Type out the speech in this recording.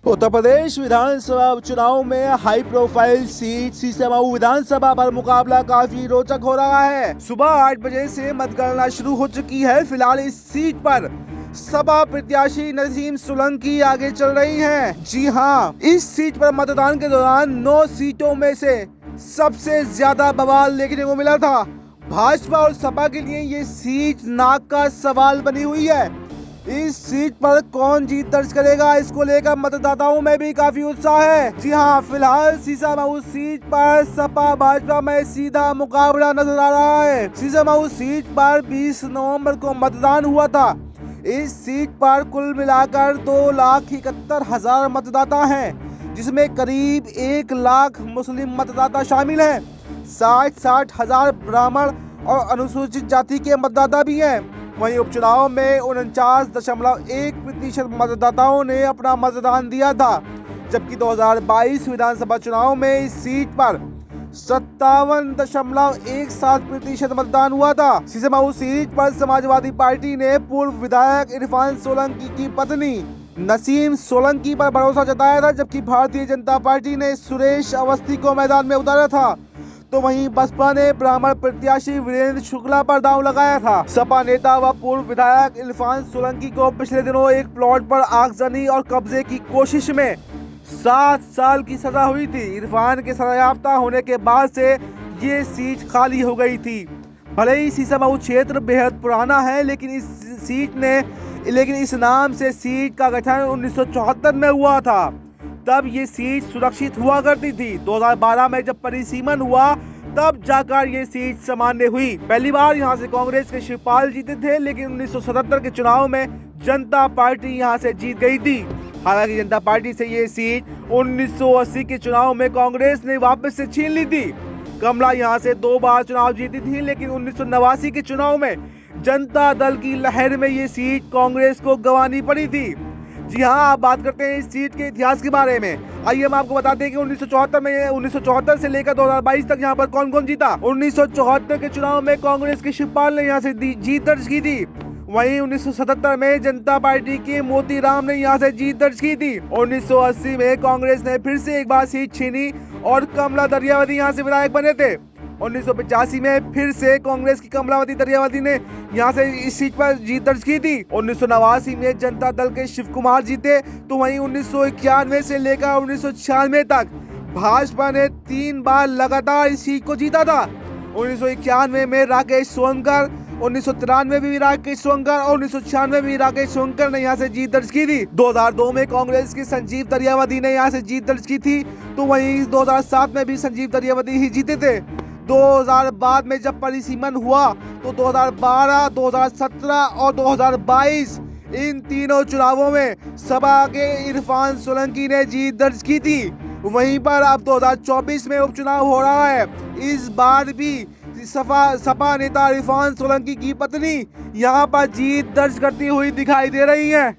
उत्तर प्रदेश विधानसभा उपचुनाव में high profile seat Sisamau विधानसभा पर मुकाबला काफी रोचक हो रहा है। सुबह 8 बजे से मतगणना शुरू हो चुकी है। फिलहाल इस सीट पर सपा प्रत्याशी नसीम सोलंकी आगे चल रही हैं। जी हां, इस सीट पर मतदान के दौरान 9 सीटों में से सबसे ज्यादा बवाल देखने को मिला था। भाजपा और सपा के लिए ये सीट नाक का सवाल बनी हुई है। इस सीट पर कौन जीत दर्ज करेगा, इसको लेकर मतदाताओं में भी काफी उत्साह है। जी हां, फिलहाल सीसामऊ सीट पर सपा भाजपा में सीधा मुकाबला नजर आ रहा है। सीसामऊ सीट पर 20 नवंबर को मतदान हुआ था। इस सीट पर कुल मिलाकर 2,71,000 मतदाता हैं, जिसमें करीब 1 लाख मुस्लिम मतदाता शामिल हैं। 60 हजार ब्राह्मण और अनुसूचित जाति के मतदाता भी हैं। वहीं उपचुनाव में 49.1% मतदाताओं ने अपना मतदान दिया था, जबकि 2022 विधानसभा चुनाव में इस सीट पर 57.17% मतदान हुआ था। सीसामऊ सीट पर समाजवादी पार्टी ने पूर्व विधायक इरफान सोलंकी की पत्नी नसीम सोलंकी पर भरोसा जताया था, जबकि भारतीय जनता पार्टी ने सुरेश अवस्थी को मैदान में उतारा था। तो वहीं बसपा ने ब्राह्मण प्रत्याशी वीरेंद्र शुक्ला पर दांव लगाया था। सपा नेता व पूर्व विधायक इरफान सोलंकी को पिछले दिनों एक प्लॉट पर आगजनी और कब्जे की कोशिश में 7 साल की सजा हुई थी। इरफान के सजायाफ्ता होने के बाद से ये सीट खाली हो गई थी। भले ही सीसामऊ क्षेत्र बेहद पुराना है, लेकिन इस नाम से सीट का गठन 1974 में हुआ था। तब ये सीट सुरक्षित हुआ करती थी। 2012 में जब परिसीमन हुआ, तब जाकर ये सीट सामान्य हुई। पहली बार यहाँ से कांग्रेस के शिवपाल जीते थे, लेकिन 1977 के चुनाव में जनता पार्टी यहाँ से जीत गई थी। हालांकि जनता पार्टी से ये सीट 1980 के चुनाव में कांग्रेस ने वापस से छीन ली थी। कमला यहाँ से 2 बार चुनाव जीती थी, लेकिन 1989 के चुनाव में जनता दल की लहर में ये सीट कांग्रेस को गंवानी पड़ी थी। जी हाँ, आप बात करते हैं इस सीट के इतिहास के बारे में। आइए हम आपको बताते हैं कि 1974 से लेकर 2022 तक यहाँ पर कौन कौन जीता। 1974 के चुनाव में कांग्रेस के शिवपाल ने यहाँ से जीत दर्ज की थी। वहीं 1977 में जनता पार्टी के मोतीराम ने यहाँ से जीत दर्ज की थी। 1980 में कांग्रेस ने फिर से एक बार सीट छीनी और कमला दरियावती यहाँ से विधायक बने थे। 1985 में फिर से कांग्रेस की कमलावती दरियावती ने यहाँ से इस सीट पर जीत दर्ज की थी। 1989 में जनता दल के शिव कुमार जीते। तो वहीं 1991 से लेकर 1996 तक भाजपा ने 3 बार लगातार इस सीट को जीता था। 1991 में राकेश सोनकर, 1993 में भी राकेश सोनकर और 1996 में भी राकेश सोनकर ने यहाँ से जीत दर्ज की थी। 2002 में कांग्रेस के संजीव दरियावती ने यहाँ से जीत दर्ज की थी। तो वहीं 2007 में भी संजीव दरियावती ही जीते थे। 2000 बाद में जब परिसीमन हुआ, तो 2012, 2017 और 2022 इन तीनों चुनावों में सपा के इरफान सोलंकी ने जीत दर्ज की थी। वहीं पर अब 2024 में उपचुनाव हो रहा है। इस बार भी सपा नेता इरफान सोलंकी की पत्नी यहां पर जीत दर्ज करती हुई दिखाई दे रही हैं।